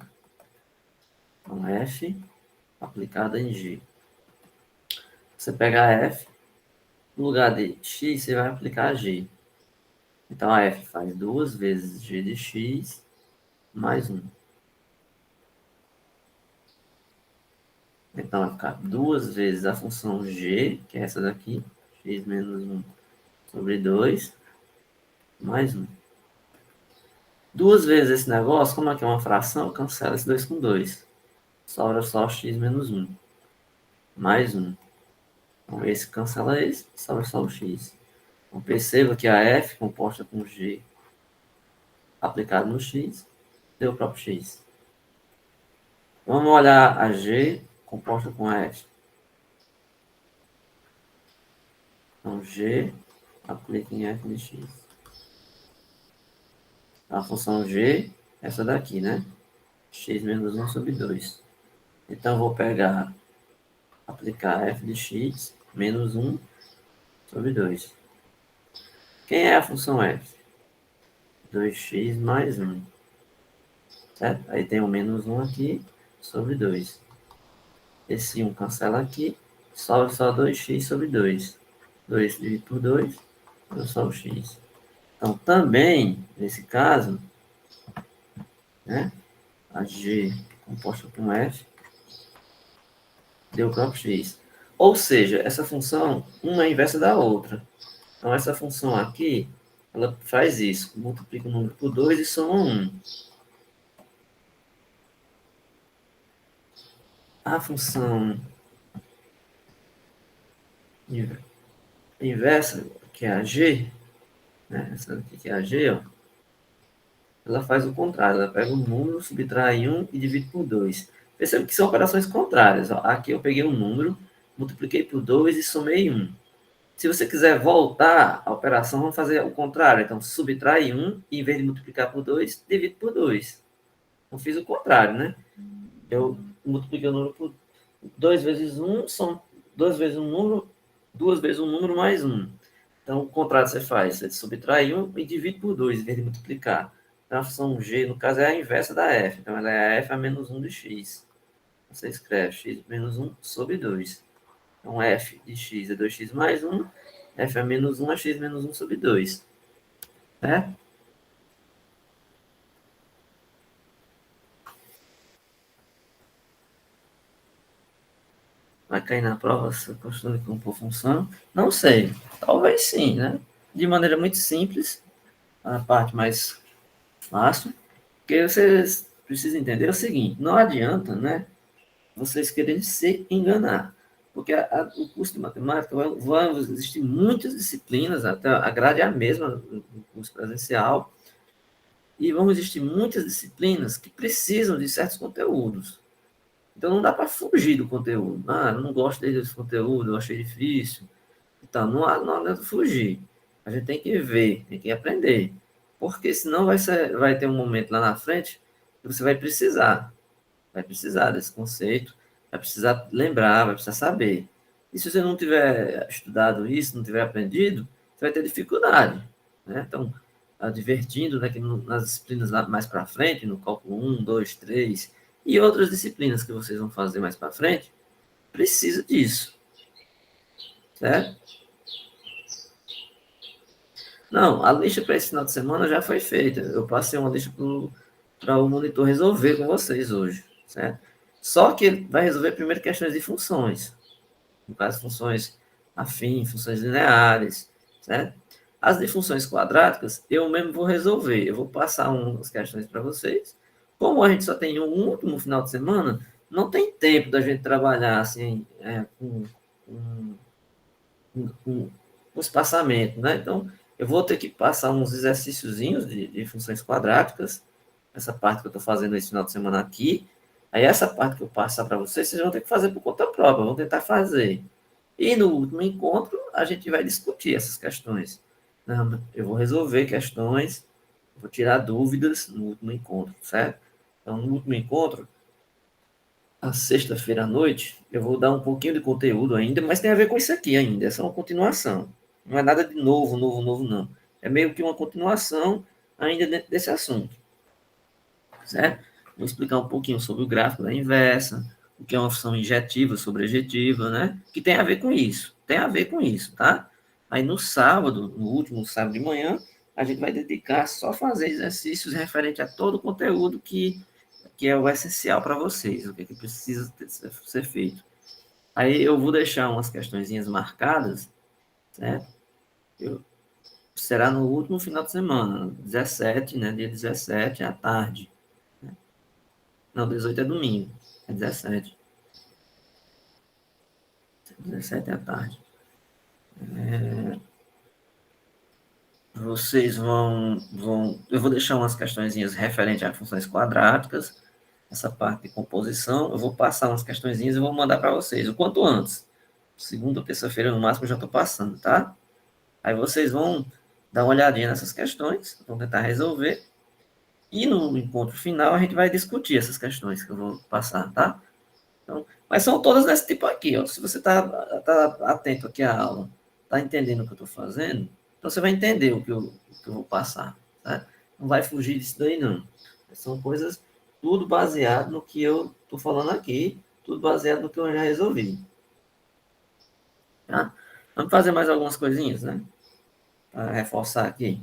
Então, f aplicada em g. Você pega a f, no lugar de x, você vai aplicar g. Então, a f faz 2 vezes g de x mais 1. Então, vai ficar 2 vezes a função g, que é essa daqui, x menos 1 sobre 2, mais 1. 2 vezes esse negócio, como aqui é uma fração, cancela esse 2 com 2. Sobra só x menos 1, mais 1. Então, esse cancela esse, sobra só o x. Então, perceba que a f, composta com g aplicado no x, deu o próprio x. Vamos olhar a g composta com a f. Então, g aplica em f de x. A função g é essa daqui, né? X menos 1 sobre 2. Então, eu vou pegar, aplicar f de x menos 1 sobre 2. Quem é a função f? 2x mais 1. Certo? Aí tem o menos 1 aqui sobre 2. Esse 1 cancela aqui, sobra só 2x sobre 2. 2 dividido por 2, deu só o x. Então, também, nesse caso, né, a g composta com f deu o próprio x. Ou seja, essa função, uma é inversa da outra. Então, essa função aqui, ela faz isso. Multiplica o número por 2 e soma 1. A função inversa, que é a g, né, essa aqui que é a g, ó, ela faz o contrário. Ela pega um número, subtrai 1 e divide por 2. Percebe que são operações contrárias. Ó. Aqui eu peguei um número, multipliquei por 2 e somei 1. Se você quiser voltar à operação, vamos fazer o contrário. Então, subtrai 1 e, em vez de multiplicar por 2, divide por 2. Eu fiz o contrário, né? Eu multipliquei o número por 2 vezes 1, são 2 vezes um número, 2 vezes um número mais 1. Então, o contrário você faz, você subtrai 1 e divide por 2, em vez de multiplicar. Então, a função g, no caso, é a inversa da f. Então, ela é a f a menos 1 de x. Você escreve x menos 1 sobre 2. Então, f de x é 2x mais 1, f é menos 1 é x menos 1 sobre 2. Certo? Vai cair na prova essa questão de compor função? Não sei. Talvez sim, né? De maneira muito simples, a parte mais fácil. Porque vocês precisam entender o seguinte, não adianta, né, vocês querem se enganar. Porque o curso de matemática vai existir muitas disciplinas, até a grade é a mesma no curso presencial, e vão existir muitas disciplinas que precisam de certos conteúdos. Então não dá para fugir do conteúdo. Ah, eu não gosto desse conteúdo, eu achei difícil. Então não adianta fugir. A gente tem que ver, tem que aprender. Porque senão vai ter um momento lá na frente que você vai precisar desse conceito, vai precisar lembrar, vai precisar saber. E se você não tiver estudado isso, não tiver aprendido, você vai ter dificuldade. Né? Então, advertindo, né, que nas disciplinas mais para frente, no cálculo 1, 2, 3 e outras disciplinas que vocês vão fazer mais para frente, precisa disso. Certo? Não, a lista para esse final de semana já foi feita. Eu passei uma lista para o monitor resolver com vocês hoje. Certo? Só que ele vai resolver primeiro questões de funções. No caso, funções afins, funções lineares, certo? As de funções quadráticas, eu mesmo vou resolver. Eu vou passar umas questões para vocês. Como a gente só tem um último final de semana, não tem tempo da gente trabalhar assim, com espaçamento, né? Então, eu vou ter que passar uns exercíciozinhos de funções quadráticas, essa parte que eu estou fazendo esse final de semana aqui. Aí, essa parte que eu passar para vocês, vocês vão ter que fazer por conta própria, vão tentar fazer. E no último encontro, a gente vai discutir essas questões. Não, eu vou resolver questões, vou tirar dúvidas no último encontro, certo? Então, no último encontro, a sexta-feira à noite, eu vou dar um pouquinho de conteúdo ainda, mas tem a ver com isso aqui ainda, é só uma continuação. Não é nada de novo, novo, novo, não. É meio que uma continuação ainda dentro desse assunto, certo? Vou explicar um pouquinho sobre o gráfico da inversa, o que é uma função injetiva sobre ejetiva, né? Que tem a ver com isso, tem a ver com isso, tá? Aí no sábado, no último sábado de manhã, a gente vai dedicar só a fazer exercícios referente a todo o conteúdo que é o essencial para vocês, o que, é que precisa ser feito. Aí eu vou deixar umas questõezinhas marcadas, certo? Será no último final de semana, 17, né? Dia 17 à tarde. Não, 18 é domingo, é 17. 17 à tarde. Vocês eu vou deixar umas questõezinhas referentes a funções quadráticas, essa parte de composição, eu vou passar umas questõezinhas e vou mandar para vocês, o quanto antes. Segunda ou terça-feira, no máximo, eu já estou passando, tá? Aí vocês vão dar uma olhadinha nessas questões, vão tentar resolver, e no encontro final a gente vai discutir essas questões que eu vou passar, tá? Então, mas são todas desse tipo aqui, ó. Se você tá atento aqui à aula, tá entendendo o que eu estou fazendo, então você vai entender o que eu vou passar, tá? Não vai fugir disso daí, não. São coisas tudo baseado no que eu estou falando aqui, tudo baseado no que eu já resolvi, tá? Vamos fazer mais algumas coisinhas, né? Para reforçar aqui.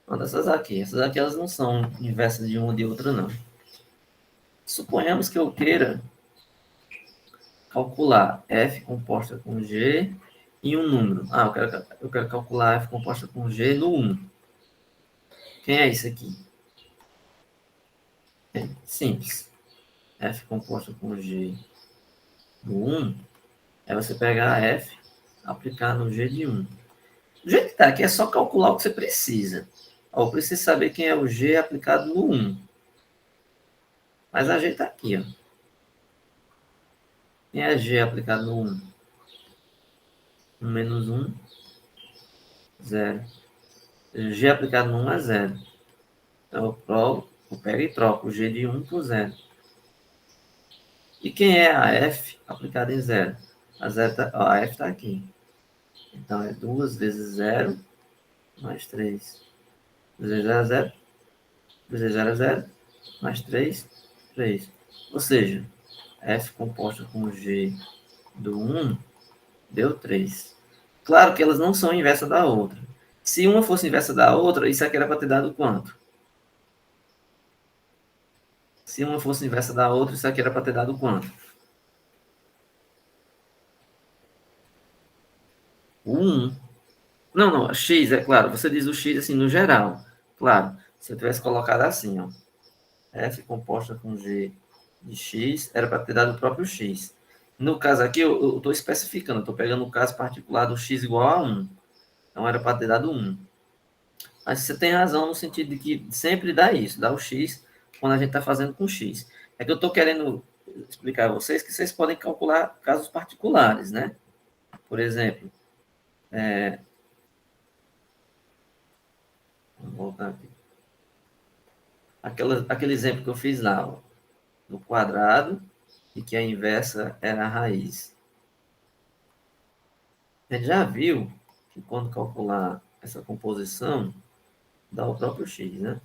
Uma dessas aqui. Essas aqui elas não são inversas de uma de outra, não. Suponhamos que eu queira calcular f composta com g em um número. Ah, eu quero calcular f composta com g no 1. Quem é isso aqui? É simples. F composta com g no 1 é você pegar a f, aplicar no g de 1. Do jeito que está aqui é só calcular o que você precisa. Eu preciso saber quem é o g aplicado no 1. Mas a g está aqui, ó. Quem é g aplicado no 1? 1 menos 1, 0. G aplicado no 1 é 0. Então, eu pego e troco o G de 1 por 0. E quem é a F aplicada em 0? A F está aqui. Então, é 2 vezes 0 mais 3. 2 vezes 0 é 0. 2 vezes 0 é 0. Mais 3, 3. Ou seja, F composta com G do 1 deu 3. Claro que elas não são inversa da outra. Se uma fosse inversa da outra, isso aqui era para ter dado quanto? Se uma fosse inversa da outra, isso aqui era para ter dado quanto? O 1. Não, não, x, é claro. Você diz o x assim no geral. Claro, se eu tivesse colocado assim, ó. F composta com G de x, era para ter dado o próprio x. No caso aqui, eu estou especificando, estou pegando o caso particular do x igual a 1. Então, era para ter dado 1. Mas você tem razão no sentido de que sempre dá isso, dá o x quando a gente está fazendo com x. É que eu estou querendo explicar a vocês que vocês podem calcular casos particulares, né? Por exemplo, vamos voltar aqui. Aquele exemplo que eu fiz lá, ó, do quadrado, e que a inversa era a raiz. A gente já viu que quando calcular essa composição, dá o próprio x, né?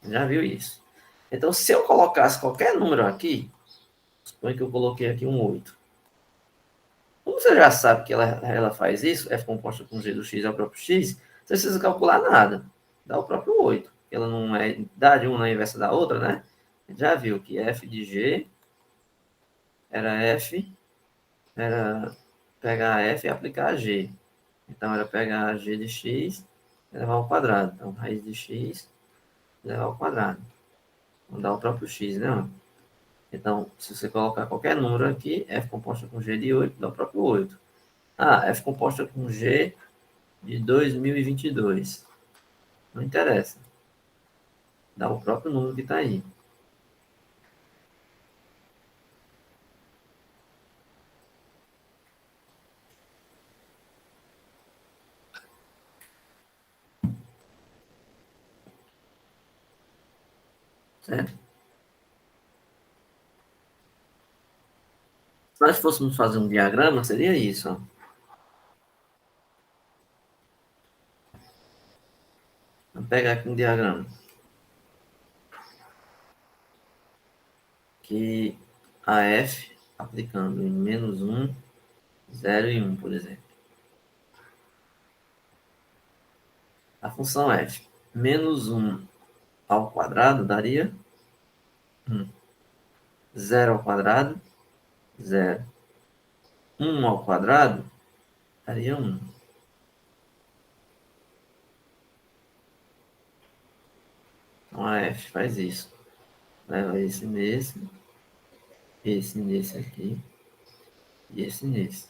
Já viu isso. Então, se eu colocasse qualquer número aqui, suponho que eu coloquei aqui um 8. Como você já sabe que ela faz isso, f composta com g do x é o próprio x, você não precisa calcular nada. Dá o próprio 8. Ela não é dá de uma na inversa da outra, né? A gente já viu que f de g era pegar a f e aplicar a g. Então, era pegar a g de x e levar ao quadrado. Então, raiz de x levar ao quadrado. Vamos dar o próprio x, né? Então, se você colocar qualquer número aqui, f composta com g de 8, dá o próprio 8. Ah, f composta com g de 2022. Não interessa. Dá o próprio número que está aí. Certo? Se nós fôssemos fazer um diagrama, seria isso. Ó. Vamos pegar aqui um diagrama. Que a f aplicando em menos 1, 0 e 1, por exemplo. A função f menos 1 ao quadrado daria 1. 0 ao quadrado, 0. 1 ao quadrado daria 1. Então a f faz isso. Leva esse nesse aqui e esse nesse.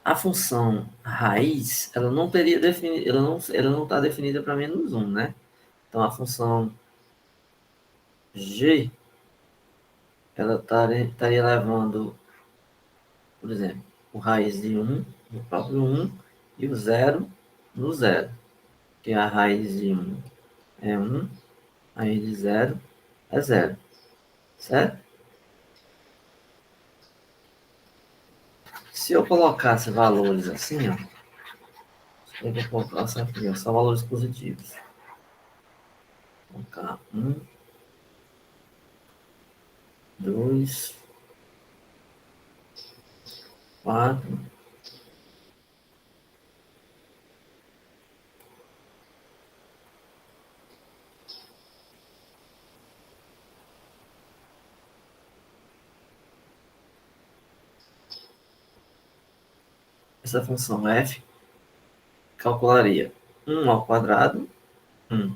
A função raiz, ela não teria definido, ela não está definida para menos 1, né? Então a função g, ela estaria levando, por exemplo, o raiz de 1 no próprio 1 e o 0 no 0, que a raiz de 1 é 1, a raiz de 0 é 0, certo? Se eu colocasse valores assim, ó, eu vou colocar aqui, ó, só valores positivos. Vou colocar 1, 2, 4. Essa função f calcularia 1 ao quadrado, 1,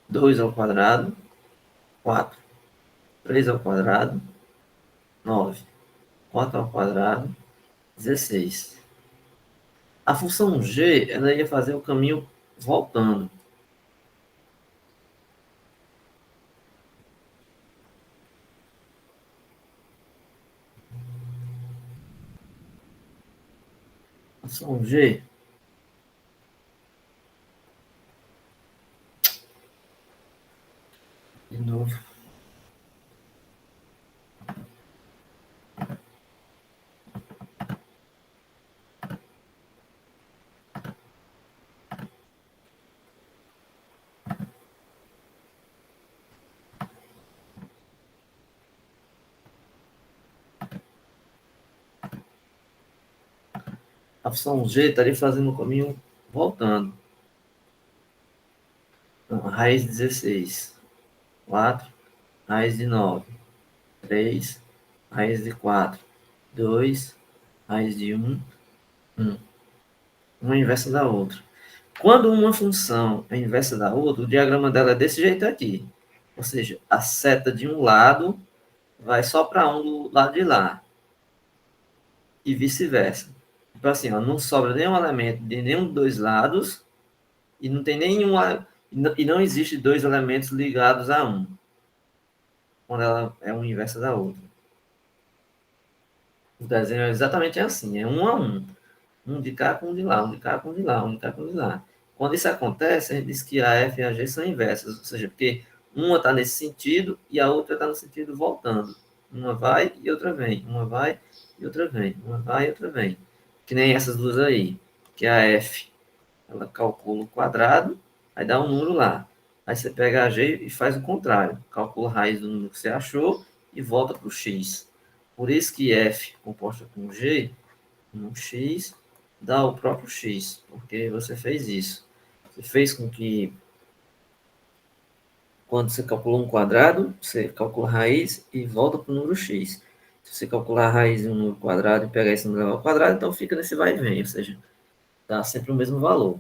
2 ao quadrado, 4, 3 ao quadrado, 9, 4 ao quadrado, 16. A função g, ela ia fazer o caminho voltando. A função g, De novo. A função g estaria fazendo o caminho voltando. Então, raiz de 16. 4, raiz de 9. 3, raiz de 4. 2, raiz de 1. 1. Uma inversa da outra. Quando uma função é inversa da outra, o diagrama dela é desse jeito aqui. Ou seja, a seta de um lado vai só para um do lado de lá. E vice-versa. Tipo assim, ó, não sobra nenhum elemento de nenhum dos dois lados e não tem nenhum e não existe dois elementos ligados a um, quando ela é uma inversa da outra. O desenho é exatamente assim, é um a um. Um de cá com um de lá, um de cá com um de lá, um de cá com um de lá. Quando isso acontece, a gente diz que a F e a G são inversas, ou seja, porque uma está nesse sentido e a outra está no sentido voltando. Uma vai e outra vem, uma vai e outra vem, uma vai e outra vem. Que nem essas duas aí, que é a F, ela calcula o quadrado, aí dá um número lá. Aí você pega a G e faz o contrário, calcula a raiz do número que você achou e volta para o X. Por isso que F composta com G, um X dá o próprio X, porque você fez isso. Você fez com que, quando você calculou um quadrado, você calcula a raiz e volta para o número X. Se você calcular a raiz de um número quadrado e pegar esse número ao quadrado, então fica nesse vai e vem, ou seja, dá sempre o mesmo valor.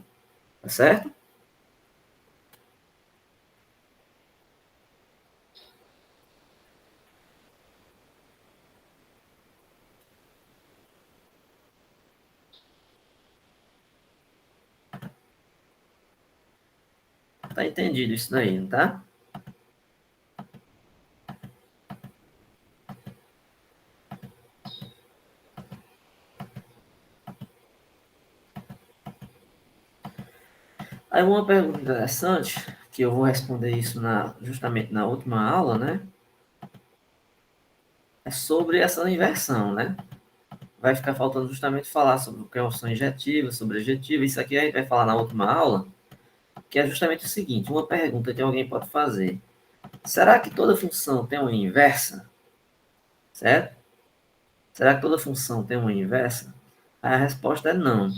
Tá certo? Tá entendido isso daí, não tá? Aí uma pergunta interessante, que eu vou responder isso justamente na última aula, né? É sobre essa inversão, né? Vai ficar faltando justamente falar sobre o que é função injetiva, sobre ejetiva. Isso aqui a gente vai falar na última aula, que é justamente o seguinte, uma pergunta que alguém pode fazer. Será que toda função tem uma inversa? Certo? Será que toda função tem uma inversa? Aí a resposta é não.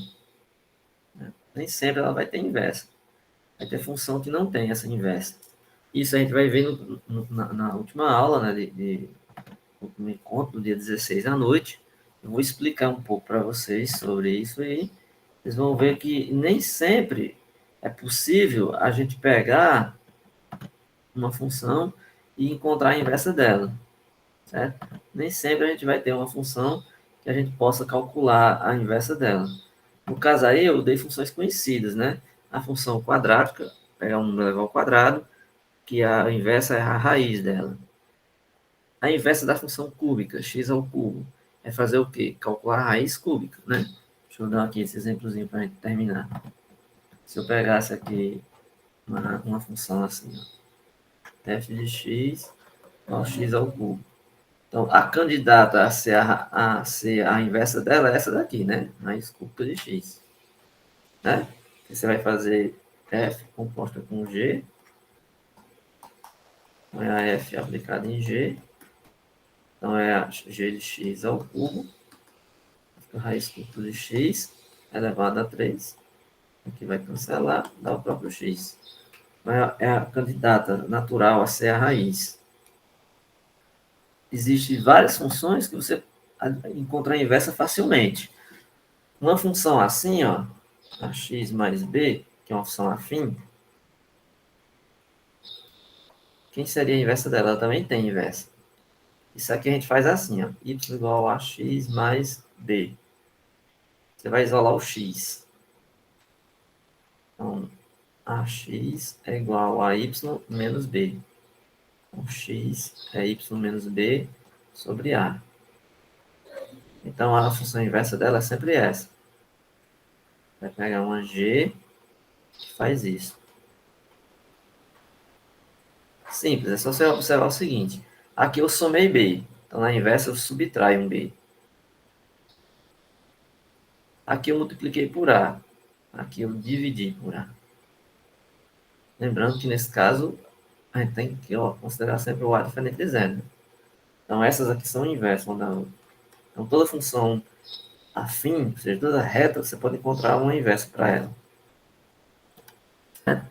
Nem sempre ela vai ter inversa. Vai ter função que não tem essa inversa. Isso a gente vai ver na última aula, né, no encontro, do dia 16 à noite. Eu vou explicar um pouco para vocês sobre isso e vocês vão ver que nem sempre é possível a gente pegar uma função e encontrar a inversa dela, certo? Nem sempre a gente vai ter uma função que a gente possa calcular a inversa dela. No caso aí, eu dei funções conhecidas, né? A função quadrática, pegar um número e levar ao quadrado, que a inversa é a raiz dela. A inversa da função cúbica, x ao cubo, é fazer o quê? Calcular a raiz cúbica, né? Deixa eu dar aqui esse exemplozinho para a gente terminar. Se eu pegasse aqui uma função assim, ó, f de x igual x ao cubo. Então, a candidata a ser a inversa dela é essa daqui, né? Raiz cúbica de x. Né? Você vai fazer f composta com g, então é a f aplicada em g, então é a g de x ao cubo, a raiz cúbica de x elevado a 3, aqui vai cancelar, dá o próprio x. Então é a candidata natural a ser a raiz. Existem várias funções que você encontra a inversa facilmente. Uma função assim, ó, a x mais b, que é uma função afim, quem seria a inversa dela? Ela também tem inversa. Isso aqui a gente faz assim, ó, y igual a x mais b. Você vai isolar o x. Então, ax é igual a y menos b. Então, x é y menos b sobre a. Então, a função inversa dela é sempre essa. Vai pegar uma g que faz isso. Simples, é só você observar o seguinte. Aqui eu somei B. Então, na inversa, eu subtraio um B. Aqui eu multipliquei por A. Aqui eu dividi por A. Lembrando que, nesse caso, a gente tem que considerar sempre o A diferente de zero. Então, essas aqui são inversas uma da outra. Então, toda função afim, ou seja, toda reta, você pode encontrar uma inversa para ela. Né?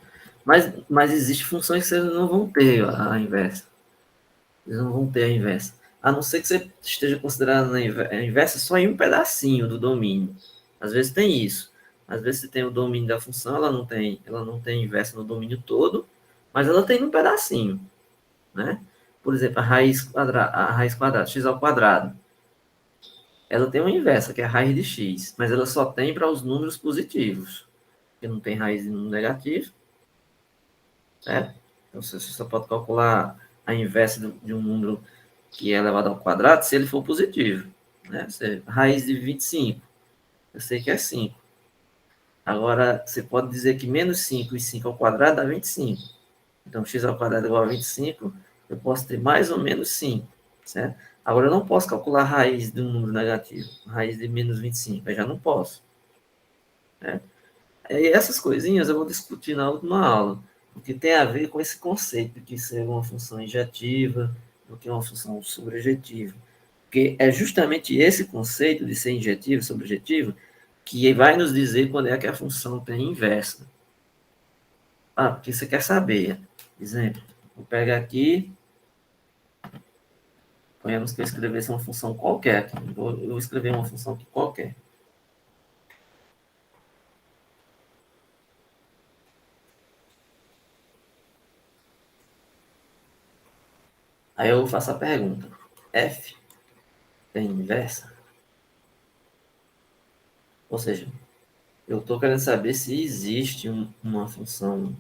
Mas existem funções que vocês não vão ter a inversa. Eles não vão ter a inversa. A não ser que você esteja considerando a inversa só em um pedacinho do domínio. Às vezes tem isso. Às vezes você tem o domínio da função, ela não tem inversa no domínio todo, mas ela tem num pedacinho. Né? Por exemplo, a raiz quadrada, x ao quadrado. Ela tem uma inversa, que é a raiz de x, mas ela só tem para os números positivos, porque não tem raiz em número negativo, certo? Então, você só pode calcular a inversa de um número que é elevado ao quadrado se ele for positivo. Né? Raiz de 25, eu sei que é 5. Agora, você pode dizer que menos 5 e 5 ao quadrado dá 25. Então, x ao quadrado é igual a 25, eu posso ter mais ou menos 5, certo? Agora, eu não posso calcular a raiz de um número negativo, raiz de menos 25, eu já não posso. Né? E essas coisinhas eu vou discutir na última aula, porque tem a ver com esse conceito de ser uma função injetiva, do que é uma função sobrejetiva. Porque é justamente esse conceito de ser injetivo, sobrejetivo, que vai nos dizer quando é que a função tem inversa. Ah, porque você quer saber. Exemplo, vou pegar aqui, ponhamos que eu escrevesse uma função qualquer. Eu vou escrever uma função aqui qualquer. Aí eu faço a pergunta. F tem inversa? Ou seja, eu estou querendo saber se existe uma função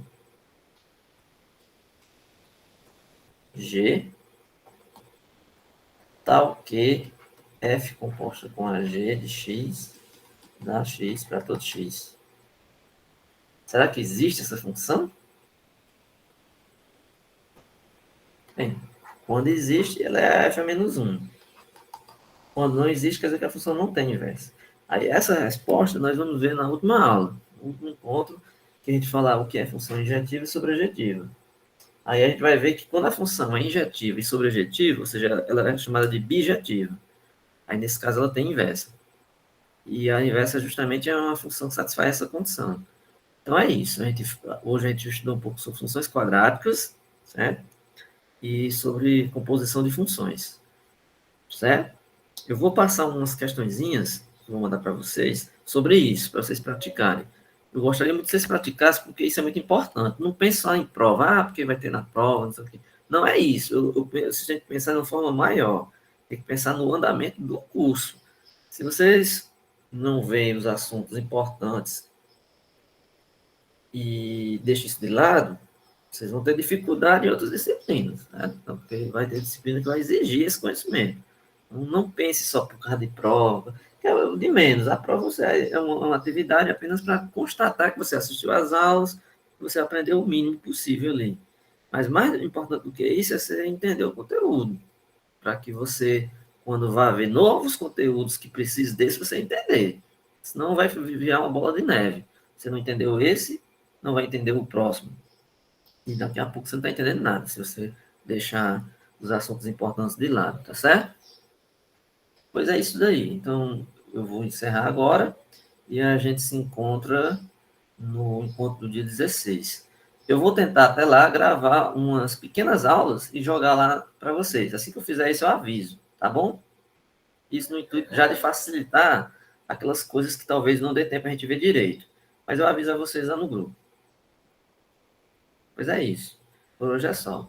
g tal que f composta com a g de x dá x para todo x. Será que existe essa função? Bem, quando existe, ela é f a menos 1. Quando não existe, quer dizer que a função não tem inversa. Aí essa resposta nós vamos ver na última aula, no último encontro, que a gente falar o que é função injetiva e sobrejetiva. Aí a gente vai ver que quando a função é injetiva e sobrejetiva, ou seja, ela é chamada de bijetiva. Aí nesse caso ela tem inversa. E a inversa justamente é uma função que satisfaz essa condição. Então é isso. Hoje a gente estudou um pouco sobre funções quadráticas, certo? E sobre composição de funções, certo? Eu vou passar umas questõezinhas, vou mandar para vocês, sobre isso, para vocês praticarem. Eu gostaria muito que vocês praticassem, porque isso é muito importante. Não pense só em prova, porque vai ter na prova, não sei o quê. Não é isso. Você tem que pensar de uma forma maior. Tem que pensar no andamento do curso. Se vocês não veem os assuntos importantes e deixam isso de lado, vocês vão ter dificuldade em outras disciplinas. Né? Então, porque vai ter disciplina que vai exigir esse conhecimento. Então, não pense só por causa de prova, que é o de menos. A prova é uma atividade apenas para constatar que você assistiu às aulas, que você aprendeu o mínimo possível ali. Mas mais importante do que isso é você entender o conteúdo, para que você, quando vá ver novos conteúdos que precisem desse, você entender. Senão vai virar uma bola de neve. Você não entendeu esse, não vai entender o próximo. E daqui a pouco você não está entendendo nada, se você deixar os assuntos importantes de lado, tá certo? Pois é isso daí. Então, eu vou encerrar agora e a gente se encontra no encontro do dia 16. Eu vou tentar até lá gravar umas pequenas aulas e jogar lá para vocês. Assim que eu fizer isso, eu aviso, tá bom? Isso no intuito já de facilitar aquelas coisas que talvez não dê tempo a gente ver direito. Mas eu aviso a vocês lá no grupo. Pois é isso. Por hoje é só.